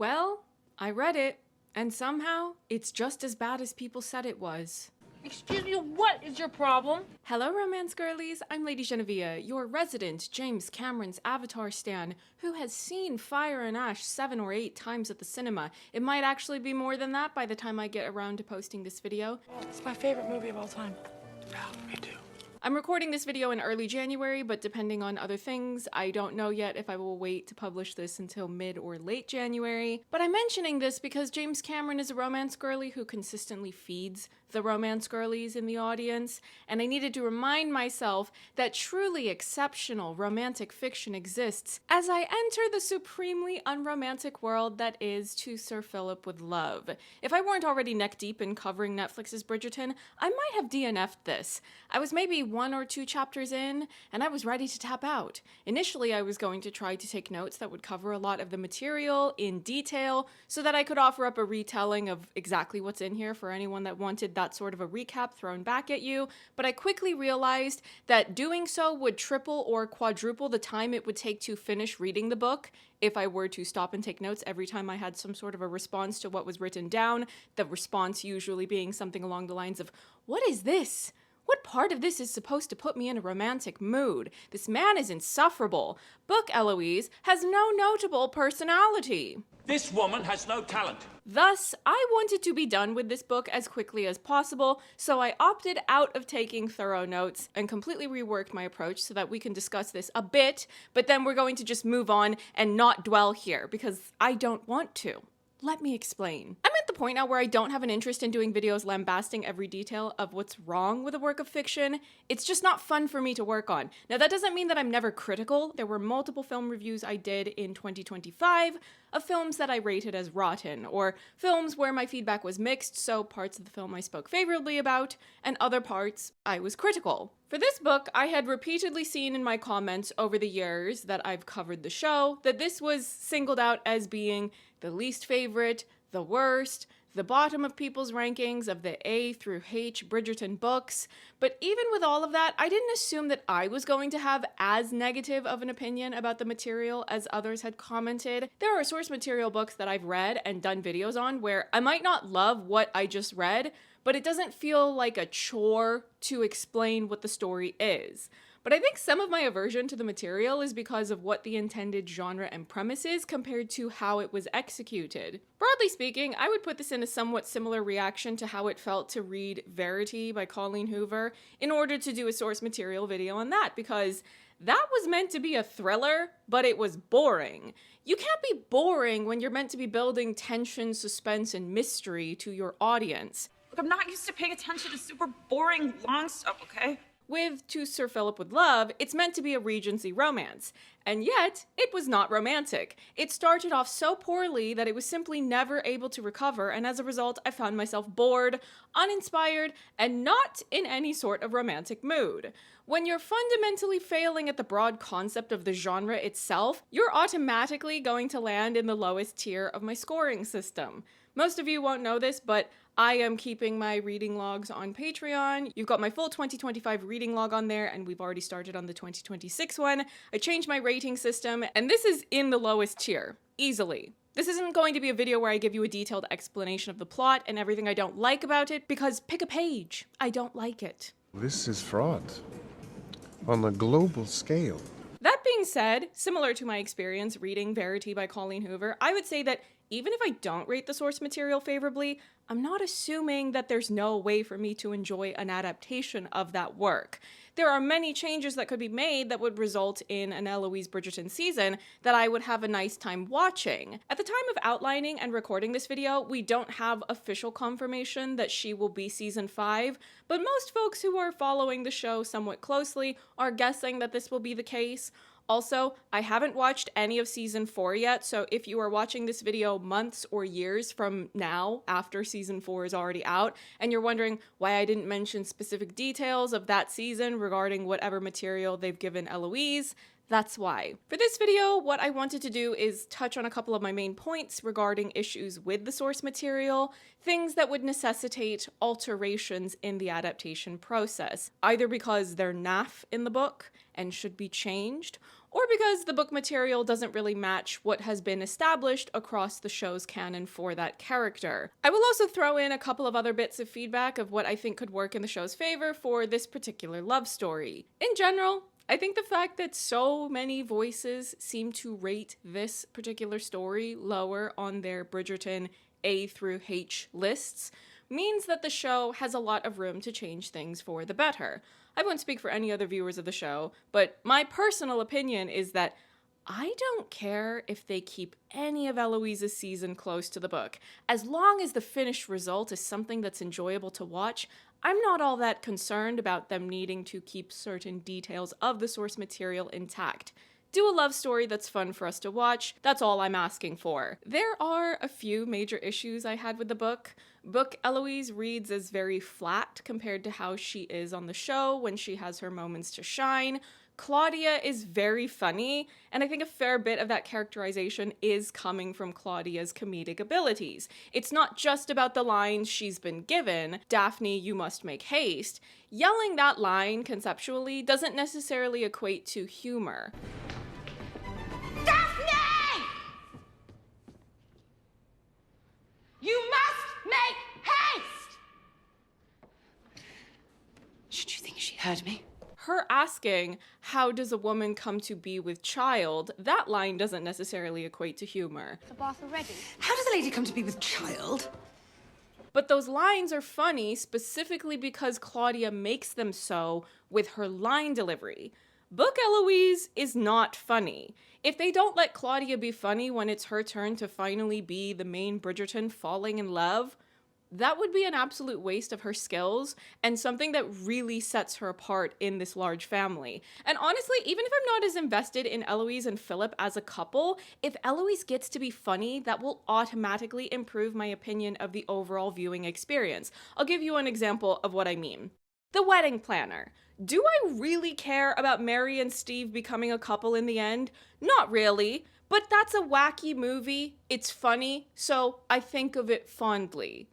Well, I read it, and somehow it's just as bad as people said it was. Excuse me, what is your problem? Hello, romance girlies. I'm LadyJenevia, your resident James Cameron's Avatar stan, who has seen Fire and Ash 7 or 8 times at the cinema. It might actually be more than that by the time I get around to posting this video. It's my favorite movie of all time. Yeah, me too. I'm recording this video in early January, but depending on other things, I don't know yet if I will wait to publish this until mid or late January. But I'm mentioning this because James Cameron is a romance girly who consistently feeds the romance girlies in the audience, and I needed to remind myself that truly exceptional romantic fiction exists as I enter the supremely unromantic world that is To Sir Phillip with Love. If I weren't already neck deep in covering Netflix's Bridgerton, I might have DNF'd this. I was maybe 1 or 2 chapters in, and I was ready to tap out. Initially, I was going to try to take notes that would cover a lot of the material in detail so that I could offer up a retelling of exactly what's in here for anyone that wanted that sort of a recap thrown back at you, but I quickly realized that doing so would triple or quadruple the time it would take to finish reading the book if I were to stop and take notes every time I had some sort of a response to what was written down, the response usually being something along the lines of, "What is this? What part of this is supposed to put me in a romantic mood? This man is insufferable. Book Eloise has no notable personality." This woman has no talent. Thus, I wanted to be done with this book as quickly as possible, so I opted out of taking thorough notes and completely reworked my approach so that we can discuss this a bit, but then we're going to just move on and not dwell here because I don't want to. Let me explain. I'm at the point now where I don't have an interest in doing videos lambasting every detail of what's wrong with a work of fiction. It's just not fun for me to work on. Now, that doesn't mean that I'm never critical. There were multiple film reviews I did in 2025 of films that I rated as rotten, or films where my feedback was mixed, so parts of the film I spoke favorably about, and other parts I was critical. For this book, I had repeatedly seen in my comments over the years that I've covered the show that this was singled out as being the least favorite, the worst, the bottom of people's rankings of the A through H Bridgerton books. But even with all of that, I didn't assume that I was going to have as negative of an opinion about the material as others had commented. There are source material books that I've read and done videos on where I might not love what I just read, but it doesn't feel like a chore to explain what the story is. But I think some of my aversion to the material is because of what the intended genre and premise is compared to how it was executed. Broadly speaking, I would put this in a somewhat similar reaction to how it felt to read Verity by Colleen Hoover in order to do a source material video on that, because that was meant to be a thriller, but it was boring. You can't be boring when you're meant to be building tension, suspense, and mystery to your audience. Look, I'm not used to paying attention to super boring, long stuff, okay? With To Sir Phillip with Love, it's meant to be a Regency romance, and yet it was not romantic. It started off so poorly that it was simply never able to recover, and as a result, I found myself bored, uninspired, and not in any sort of romantic mood. When you're fundamentally failing at the broad concept of the genre itself, you're automatically going to land in the lowest tier of my scoring system. Most of you won't know this, but I am keeping my reading logs on Patreon. You've got my full 2025 reading log on there, and we've already started on the 2026 one. I changed my rating system, and this is in the lowest tier, easily. This isn't going to be a video where I give you a detailed explanation of the plot and everything I don't like about it, because pick a page. I don't like it. This is fraud on a global scale. That being said, similar to my experience reading Verity by Colleen Hoover, I would say that even if I don't rate the source material favorably, I'm not assuming that there's no way for me to enjoy an adaptation of that work. There are many changes that could be made that would result in an Eloise Bridgerton season that I would have a nice time watching. At the time of outlining and recording this video, we don't have official confirmation that she will be season 5, but most folks who are following the show somewhat closely are guessing that this will be the case. Also, I haven't watched any of season 4 yet, so if you are watching this video months or years from now, after season 4 is already out, and you're wondering why I didn't mention specific details of that season regarding whatever material they've given Eloise, that's why. For this video, what I wanted to do is touch on a couple of my main points regarding issues with the source material, things that would necessitate alterations in the adaptation process, either because they're naff in the book and should be changed, or because the book material doesn't really match what has been established across the show's canon for that character. I will also throw in a couple of other bits of feedback of what I think could work in the show's favor for this particular love story. In general, I think the fact that so many voices seem to rate this particular story lower on their Bridgerton A through H lists means that the show has a lot of room to change things for the better. I won't speak for any other viewers of the show, but my personal opinion is that I don't care if they keep any of Eloise's season close to the book. As long as the finished result is something that's enjoyable to watch, I'm not all that concerned about them needing to keep certain details of the source material intact. Do a love story that's fun for us to watch, that's all I'm asking for. There are a few major issues I had with the book. Book Eloise reads as very flat compared to how she is on the show when she has her moments to shine. Claudia is very funny, and I think a fair bit of that characterization is coming from Claudia's comedic abilities. It's not just about the lines she's been given, Daphne, you must make haste. Yelling that line conceptually doesn't necessarily equate to humor. Daphne! You must make haste! Should you think she heard me? Her asking, how does a woman come to be with child, that line doesn't necessarily equate to humor. The bath already? How does a lady come to be with child? But those lines are funny specifically because Claudia makes them so with her line delivery. Book Eloise is not funny. If they don't let Claudia be funny when it's her turn to finally be the main Bridgerton falling in love, that would be an absolute waste of her skills and something that really sets her apart in this large family. And honestly, even if I'm not as invested in Eloise and Philip as a couple, if Eloise gets to be funny, that will automatically improve my opinion of the overall viewing experience. I'll give you an example of what I mean. The Wedding Planner. Do I really care about Mary and Steve becoming a couple in the end? Not really. But that's a wacky movie, it's funny, so I think of it fondly.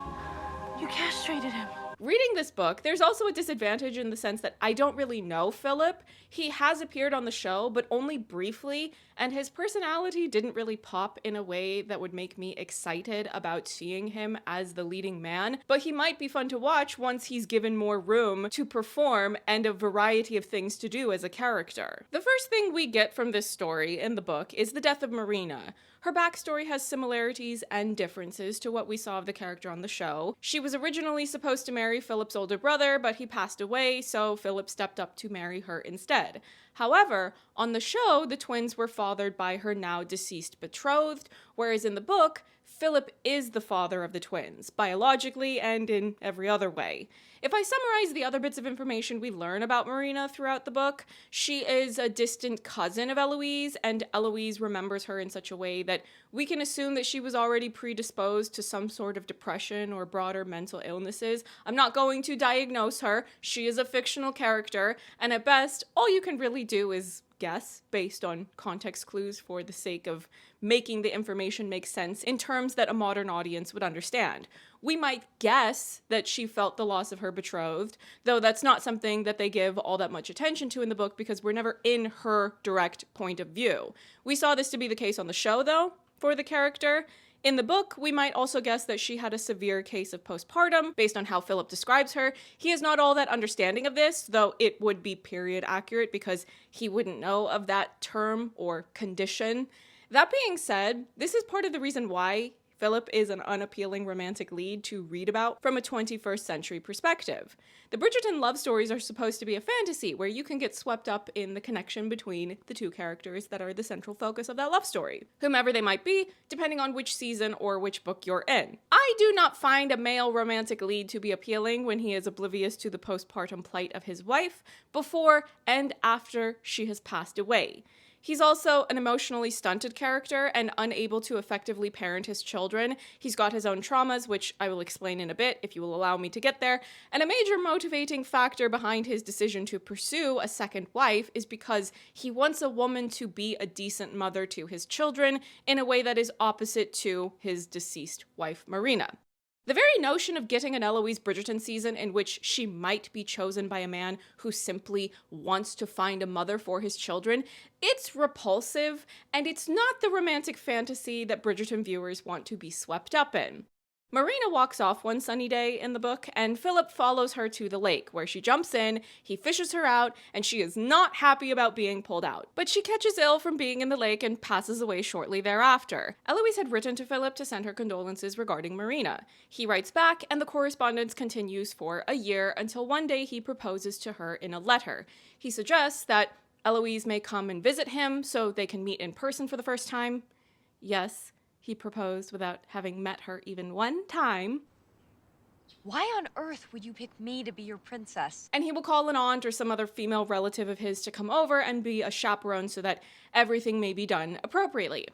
You castrated him. Reading this book, there's also a disadvantage in the sense that I don't really know Philip. He has appeared on the show, but only briefly, and his personality didn't really pop in a way that would make me excited about seeing him as the leading man, but he might be fun to watch once he's given more room to perform and a variety of things to do as a character. The first thing we get from this story in the book is the death of Marina. Her backstory has similarities and differences to what we saw of the character on the show. She was originally supposed to marry Philip's older brother, but he passed away, so Philip stepped up to marry her instead. However, on the show, the twins were fathered by her now deceased betrothed, whereas in the book, Philip is the father of the twins, biologically and in every other way. If I summarize the other bits of information we learn about Marina throughout the book, she is a distant cousin of Eloise, and Eloise remembers her in such a way that we can assume that she was already predisposed to some sort of depression or broader mental illnesses. I'm not going to diagnose her. She is a fictional character, and at best, all you can really do is guess based on context clues for the sake of making the information make sense in terms that a modern audience would understand. We might guess that she felt the loss of her betrothed, though that's not something that they give all that much attention to in the book because we're never in her direct point of view. We saw this to be the case on the show, though, for the character. In the book, we might also guess that she had a severe case of postpartum, based on how Philip describes her. He is not all that understanding of this, though it would be period accurate because he wouldn't know of that term or condition. That being said, this is part of the reason why Philip is an unappealing romantic lead to read about from a 21st century perspective. The Bridgerton love stories are supposed to be a fantasy where you can get swept up in the connection between the two characters that are the central focus of that love story, whomever they might be, depending on which season or which book you're in. I do not find a male romantic lead to be appealing when he is oblivious to the postpartum plight of his wife before and after she has passed away. He's also an emotionally stunted character and unable to effectively parent his children. He's got his own traumas, which I will explain in a bit if you will allow me to get there. And a major motivating factor behind his decision to pursue a second wife is because he wants a woman to be a decent mother to his children in a way that is opposite to his deceased wife, Marina. The very notion of getting an Eloise Bridgerton season in which she might be chosen by a man who simply wants to find a mother for his children, it's repulsive, and it's not the romantic fantasy that Bridgerton viewers want to be swept up in. Marina walks off one sunny day in the book, and Philip follows her to the lake, where she jumps in, he fishes her out, and she is not happy about being pulled out. But she catches ill from being in the lake and passes away shortly thereafter. Eloise had written to Philip to send her condolences regarding Marina. He writes back, and the correspondence continues for a year until one day he proposes to her in a letter. He suggests that Eloise may come and visit him so they can meet in person for the first time. Yes, he proposed without having met her even one time. Why on earth would you pick me to be your princess? And he will call an aunt or some other female relative of his to come over and be a chaperone so that everything may be done appropriately.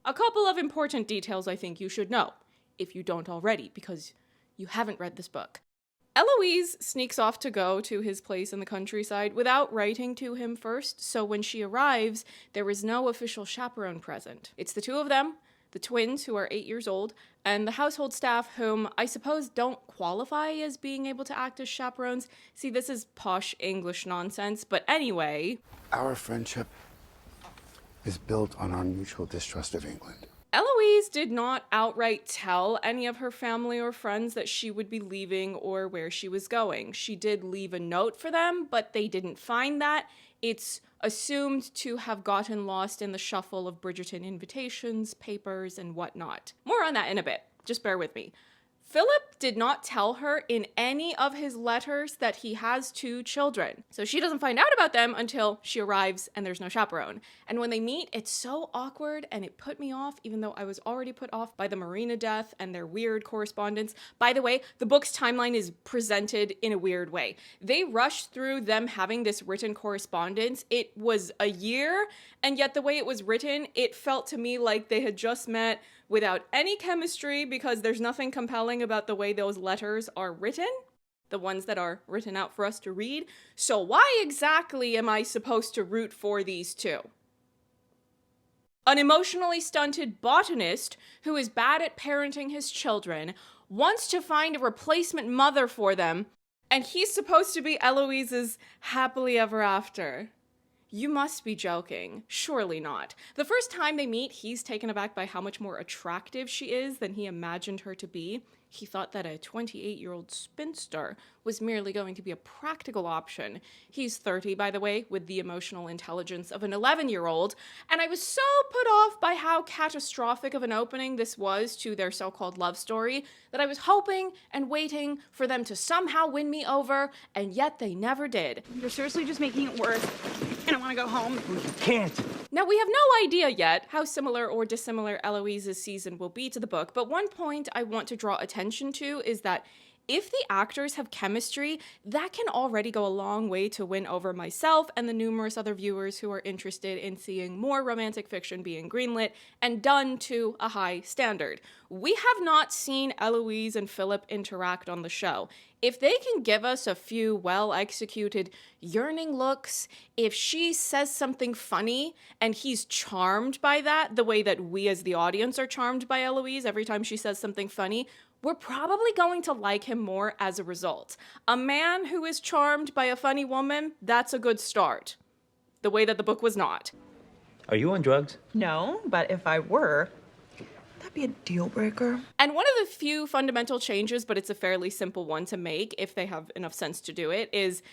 A couple of important details I think you should know, if you don't already, because you haven't read this book. Eloise sneaks off to go to his place in the countryside without writing to him first, so when she arrives, there is no official chaperone present. It's the two of them, the twins, who are 8 years old, and the household staff, whom I suppose don't qualify as being able to act as chaperones. See, this is posh English nonsense, but anyway. Our friendship is built on our mutual distrust of England. Eloise did not outright tell any of her family or friends that she would be leaving or where she was going. She did leave a note for them, but they didn't find that. It's assumed to have gotten lost in the shuffle of Bridgerton invitations, papers, and whatnot. More on that in a bit. Just bear with me. Philip did not tell her in any of his letters that he has 2 children. So she doesn't find out about them until she arrives and there's no chaperone. And when they meet, it's so awkward and it put me off, even though I was already put off by the Marina death and their weird correspondence. By the way, the book's timeline is presented in a weird way. They rushed through them having this written correspondence. It was a year, and yet the way it was written, it felt to me like they had just met without any chemistry, because there's nothing compelling about the way those letters are written, the ones that are written out for us to read. So why exactly am I supposed to root for these two? An emotionally stunted botanist who is bad at parenting his children wants to find a replacement mother for them, and he's supposed to be Eloise's happily ever after. You must be joking. Surely not. The first time they meet, he's taken aback by how much more attractive she is than he imagined her to be. He thought that a 28-year-old spinster was merely going to be a practical option. He's 30, by the way, with the emotional intelligence of an 11-year-old, and I was so put off by how catastrophic of an opening this was to their so-called love story that I was hoping and waiting for them to somehow win me over, and yet they never did. You're seriously just making it worse. And I want to go home. You can't. Now, we have no idea yet how similar or dissimilar Eloise's season will be to the book, but one point I want to draw attention to is that if the actors have chemistry, that can already go a long way to win over myself and the numerous other viewers who are interested in seeing more romantic fiction being greenlit and done to a high standard. We have not seen Eloise and Philip interact on the show. If they can give us a few well-executed yearning looks, if she says something funny and he's charmed by that, the way that we as the audience are charmed by Eloise every time she says something funny, we're probably going to like him more as a result. A man who is charmed by a funny woman, that's a good start. The way that the book was not. Are you on drugs? No, but if I were, that'd be a deal breaker. And one of the few fundamental changes, but it's a fairly simple one to make if they have enough sense to do it, is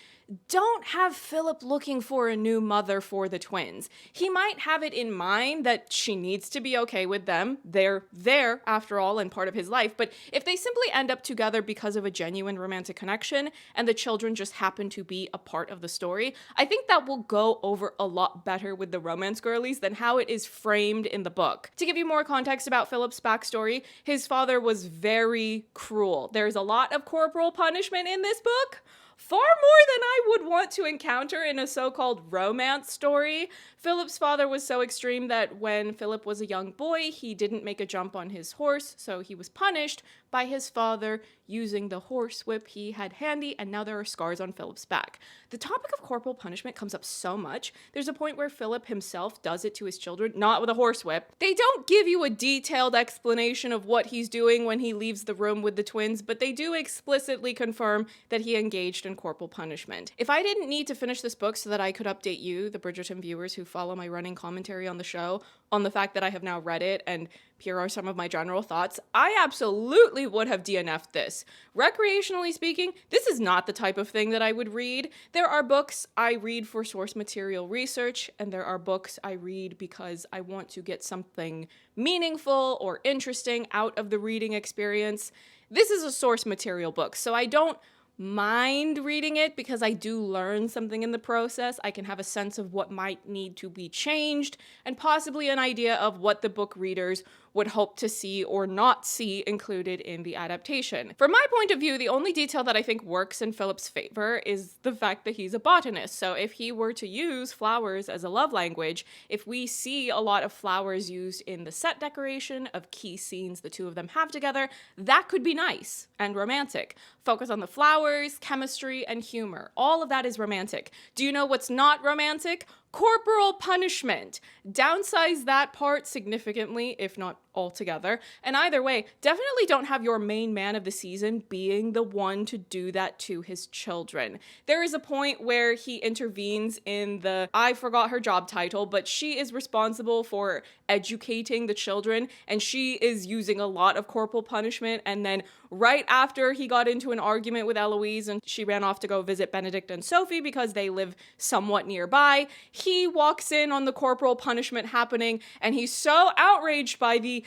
don't have Philip looking for a new mother for the twins. He might have it in mind that she needs to be okay with them. They're there, after all, and part of his life. But if they simply end up together because of a genuine romantic connection, and the children just happen to be a part of the story, I think that will go over a lot better with the romance girlies than how it is framed in the book. To give you more context about Philip's backstory, his father was very cruel. There's a lot of corporal punishment in this book. far more than I would want to encounter in a so-called romance story. Philip's father was so extreme that when Philip was a young boy, he didn't make a jump on his horse, so he was punished by his father using the horsewhip he had handy, and now there are scars on Philip's back. The topic of corporal punishment comes up so much. There's a point where Philip himself does it to his children, not with a horsewhip. They don't give you a detailed explanation of what he's doing when he leaves the room with the twins, but they do explicitly confirm that he engaged in corporal punishment. If I didn't need to finish this book so that I could update you, the Bridgerton viewers who follow my running commentary on the show, on the fact that I have now read it, and here are some of my general thoughts, I absolutely would have DNF'd this. Recreationally speaking, this is not the type of thing that I would read. There are books I read for source material research, and there are books I read because I want to get something meaningful or interesting out of the reading experience. This is a source material book, so I don't mind reading it because I do learn something in the process. I can have a sense of what might need to be changed and possibly an idea of what the book readers would hope to see or not see included in the adaptation. From my point of view, the only detail that I think works in Philip's favor is the fact that he's a botanist. So if he were to use flowers as a love language, if we see a lot of flowers used in the set decoration of key scenes the two of them have together, that could be nice and romantic. Focus on the flowers, chemistry, and humor. All of that is romantic. Do you know what's not romantic? Corporal punishment. Downsize that part significantly, if not altogether. And either way, definitely don't have your main man of the season being the one to do that to his children. There is a point where he intervenes in the, I forgot her job title, but she is responsible for educating the children, and she is using a lot of corporal punishment. And then right after he got into an argument with Eloise and she ran off to go visit Benedict and Sophie because they live somewhat nearby, he walks in on the corporal punishment happening, and he's so outraged by the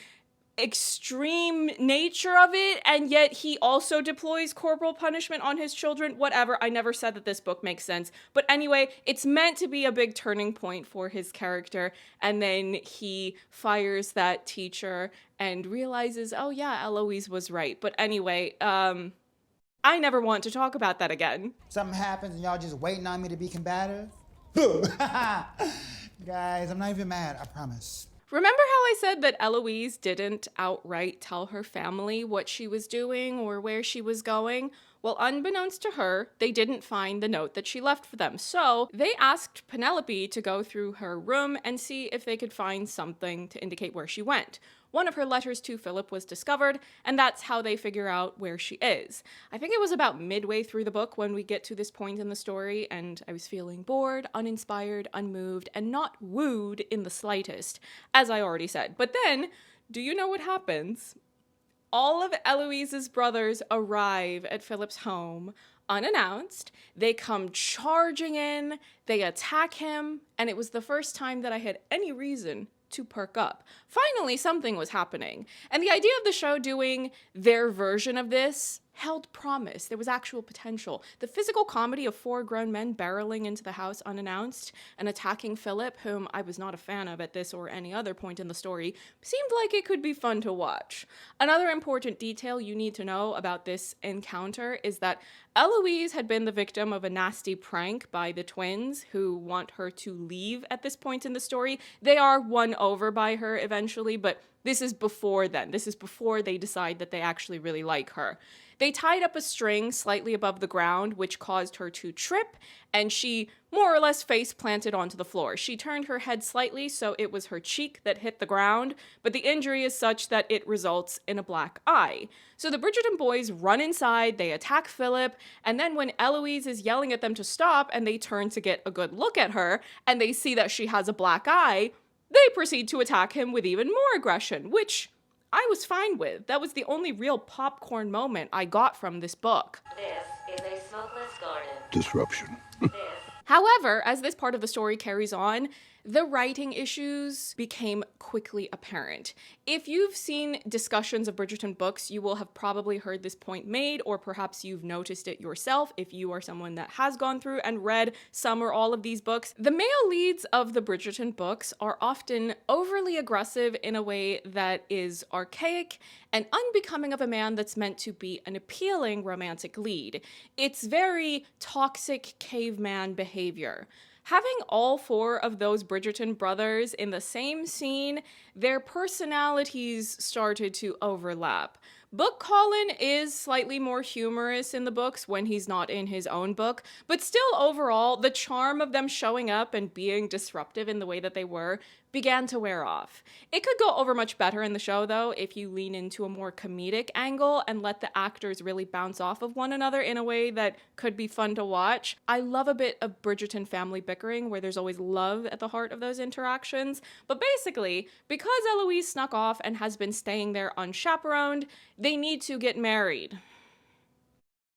extreme nature of it, and yet he also deploys corporal punishment on his children. Whatever, I never said that this book makes sense. But anyway, it's meant to be a big turning point for his character, and then he fires that teacher and realizes, oh yeah, Eloise was right. But anyway, I never want to talk about that again. Something happens and y'all just waiting on me to be combative? Boom! Guys, I'm not even mad, I promise. Remember how I said that Eloise didn't outright tell her family what she was doing or where she was going? Well, unbeknownst to her, they didn't find the note that she left for them. So they asked Penelope to go through her room and see if they could find something to indicate where she went. One of her letters to Philip was discovered, and that's how they figure out where she is. I think it was about midway through the book when we get to this point in the story, and I was feeling bored, uninspired, unmoved, and not wooed in the slightest, as I already said. But then, do you know what happens? All of Eloise's brothers arrive at Philip's home unannounced. They come charging in, they attack him, and it was the first time that I had any reason to perk up. Finally, something was happening. And the idea of the show doing their version of this held promise. There was actual potential. The physical comedy of four grown men barreling into the house unannounced and attacking Philip, whom I was not a fan of at this or any other point in the story, seemed like it could be fun to watch. Another important detail you need to know about this encounter is that Eloise had been the victim of a nasty prank by the twins who want her to leave at this point in the story. They are won over by her eventually, but this is before then. This is before they decide that they actually really like her. They tied up a string slightly above the ground, which caused her to trip, and she more or less face planted onto the floor. She turned her head slightly, so it was her cheek that hit the ground, but the injury is such that it results in a black eye. So the Bridgerton boys run inside, they attack Philip, and then when Eloise is yelling at them to stop and they turn to get a good look at her, and they see that she has a black eye, they proceed to attack him with even more aggression, which I was fine with. That was the only real popcorn moment I got from this book. This is a smokeless garden. Disruption. However, as this part of the story carries on, the writing issues became quickly apparent. If you've seen discussions of Bridgerton books, you will have probably heard this point made, or perhaps you've noticed it yourself if you are someone that has gone through and read some or all of these books. The male leads of the Bridgerton books are often overly aggressive in a way that is archaic and unbecoming of a man that's meant to be an appealing romantic lead. It's very toxic caveman behavior. Having all four of those Bridgerton brothers in the same scene, their personalities started to overlap. Book Colin is slightly more humorous in the books when he's not in his own book, but still overall, the charm of them showing up and being disruptive in the way that they were began to wear off. It could go over much better in the show, though, if you lean into a more comedic angle and let the actors really bounce off of one another in a way that could be fun to watch. I love a bit of Bridgerton family bickering where there's always love at the heart of those interactions, but basically, because Eloise snuck off and has been staying there unchaperoned, they need to get married.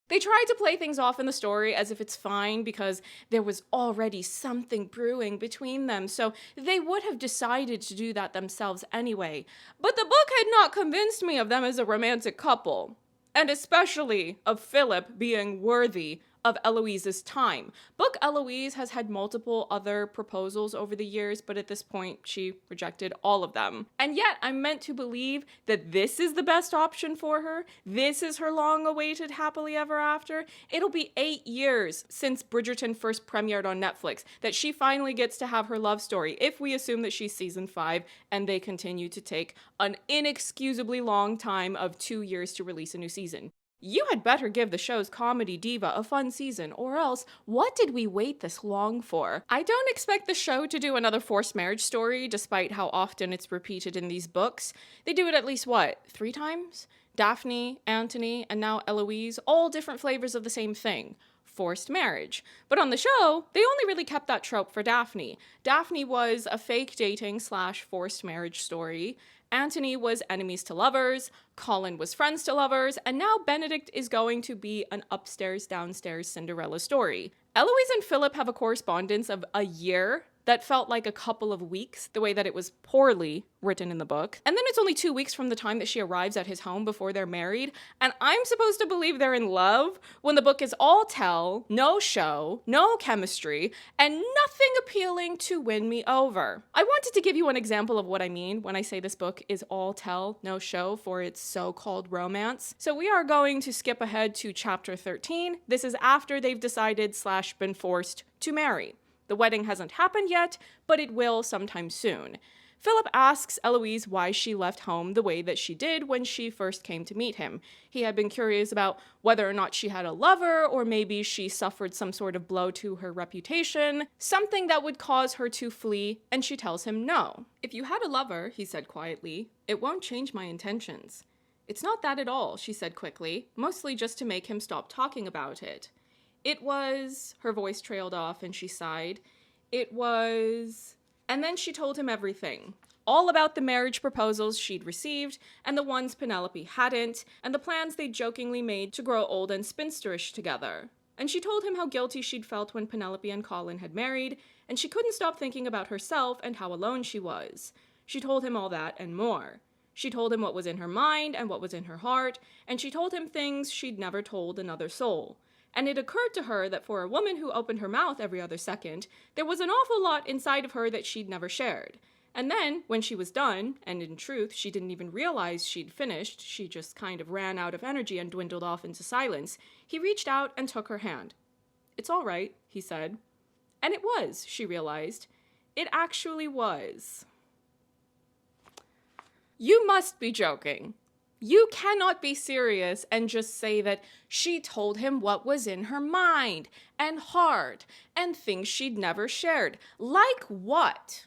They tried to play things off in the story as if it's fine because there was already something brewing between them, so they would have decided to do that themselves anyway. But the book had not convinced me of them as a romantic couple, and especially of Philip being worthy of Eloise's time. Book Eloise has had multiple other proposals over the years, but at this point, she rejected all of them. And yet, I'm meant to believe that this is the best option for her. This is her long-awaited happily ever after. It'll be 8 years since Bridgerton first premiered on Netflix that she finally gets to have her love story, if we assume that she's season 5 and they continue to take an inexcusably long time of 2 years to release a new season. You had better give the show's comedy diva a fun season, or else what did we wait this long for? I don't expect the show to do another forced marriage story, despite how often it's repeated in these books. They do it at least, 3 times? Daphne, Anthony, and now Eloise, all different flavors of the same thing. Forced marriage. But on the show, they only really kept that trope for Daphne. Daphne was a fake dating / forced marriage story. Anthony was enemies to lovers, Colin was friends to lovers, and now Benedict is going to be an upstairs-downstairs Cinderella story. Eloise and Philip have a correspondence of a year that felt like a couple of weeks, the way that it was poorly written in the book. And then it's only 2 weeks from the time that she arrives at his home before they're married, and I'm supposed to believe they're in love when the book is all tell, no show, no chemistry, and nothing appealing to win me over. I wanted to give you an example of what I mean when I say this book is all tell, no show for its so-called romance. So we are going to skip ahead to chapter 13. This is after they've decided / been forced to marry. The wedding hasn't happened yet, but it will sometime soon. Philip asks Eloise why she left home the way that she did when she first came to meet him. He had been curious about whether or not she had a lover, or maybe she suffered some sort of blow to her reputation, something that would cause her to flee, and she tells him no. "If you had a lover," he said quietly, "it won't change my intentions." "It's not that at all," she said quickly, mostly just to make him stop talking about it. "It was," her voice trailed off and she sighed, "it was," and then she told him everything. All about the marriage proposals she'd received, and the ones Penelope hadn't, and the plans they'd jokingly made to grow old and spinsterish together. And she told him how guilty she'd felt when Penelope and Colin had married, and she couldn't stop thinking about herself and how alone she was. She told him all that and more. She told him what was in her mind and what was in her heart, and she told him things she'd never told another soul. And it occurred to her that for a woman who opened her mouth every other second, there was an awful lot inside of her that she'd never shared. And then, when she was done, and in truth, she didn't even realize she'd finished, she just kind of ran out of energy and dwindled off into silence, he reached out and took her hand. "It's all right," he said. And it was, she realized. It actually was. You must be joking. You cannot be serious and just say that she told him what was in her mind and heart and things she'd never shared. Like what?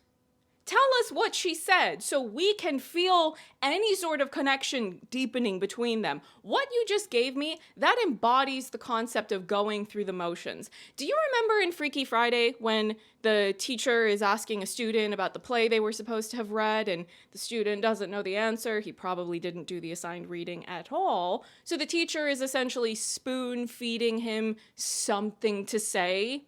Tell us what she said so we can feel any sort of connection deepening between them. What you just gave me, that embodies the concept of going through the motions. Do you remember in Freaky Friday when the teacher is asking a student about the play they were supposed to have read and the student doesn't know the answer? He probably didn't do the assigned reading at all. So the teacher is essentially spoon-feeding him something to say.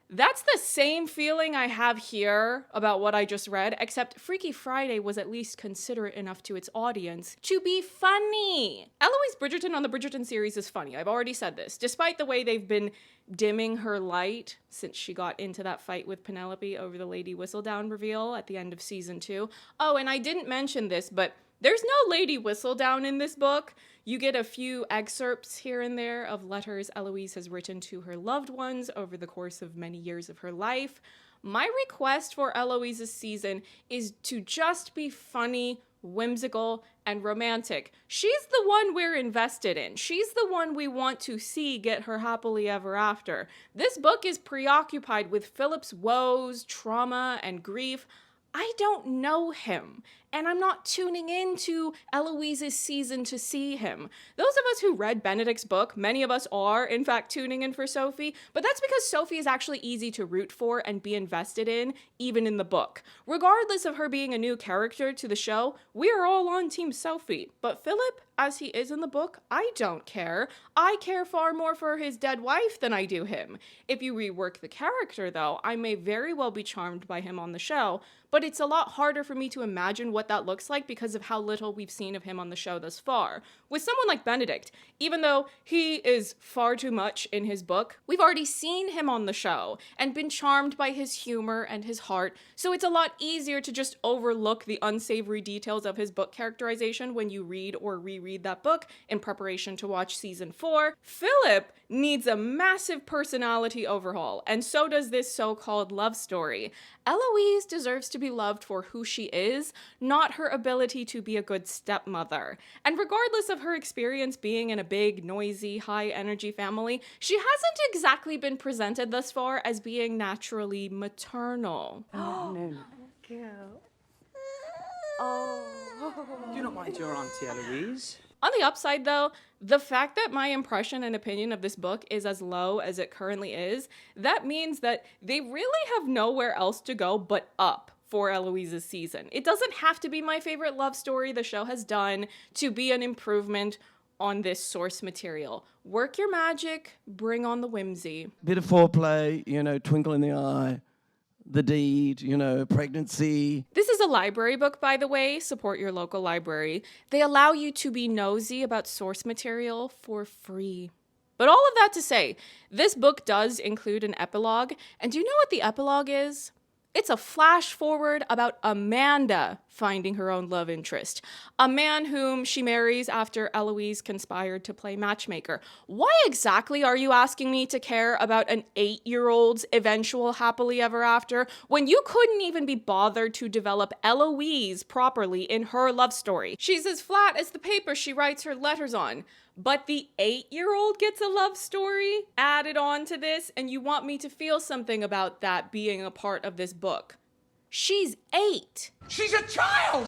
That's the same feeling I have here about what I just read, except Freaky Friday was at least considerate enough to its audience to be funny. Eloise Bridgerton on the Bridgerton series is funny. I've already said this. Despite the way they've been dimming her light since she got into that fight with Penelope over the Lady Whistledown reveal at the end of season 2. Oh, and I didn't mention this, but there's no Lady Whistledown in this book. You get a few excerpts here and there of letters Eloise has written to her loved ones over the course of many years of her life. My request for Eloise's season is to just be funny, whimsical, and romantic. She's the one we're invested in. She's the one we want to see get her happily ever after. This book is preoccupied with Philip's woes, trauma, and grief. I don't know him, and I'm not tuning into Eloise's season to see him. Those of us who read Benedict's book, many of us are, in fact, tuning in for Sophie, but that's because Sophie is actually easy to root for and be invested in, even in the book. Regardless of her being a new character to the show, we are all on Team Sophie. But Philip, as he is in the book, I don't care. I care far more for his dead wife than I do him. If you rework the character, though, I may very well be charmed by him on the show, but it's a lot harder for me to imagine what that looks like because of how little we've seen of him on the show thus far. With someone like Benedict, even though he is far too much in his book, we've already seen him on the show and been charmed by his humor and his heart, so it's a lot easier to just overlook the unsavory details of his book characterization when you read or reread that book in preparation to watch season 4. Philip needs a massive personality overhaul, and so does this so-called love story. Eloise deserves to be loved for who she is, not her ability to be a good stepmother. And regardless of her experience being in a big, noisy, high-energy family, she hasn't exactly been presented thus far as being naturally maternal. Do not mind your Auntie Eloise. On the upside, though, the fact that my impression and opinion of this book is as low as it currently is, that means that they really have nowhere else to go but up for Eloise's season. It doesn't have to be my favorite love story the show has done to be an improvement on this source material. Work your magic, bring on the whimsy. Bit of foreplay, twinkle in the eye. The deed, pregnancy. This is a library book, by the way. Support your local library. They allow you to be nosy about source material for free. But all of that to say, this book does include an epilogue. And do you know what the epilogue is? It's a flash forward about Amanda finding her own love interest. A man whom she marries after Eloise conspired to play matchmaker. Why exactly are you asking me to care about an 8-year-old's eventual happily ever after when you couldn't even be bothered to develop Eloise properly in her love story? She's as flat as the paper she writes her letters on. But the 8-year-old gets a love story added on to this, and you want me to feel something about that being a part of this book. She's 8. She's a child!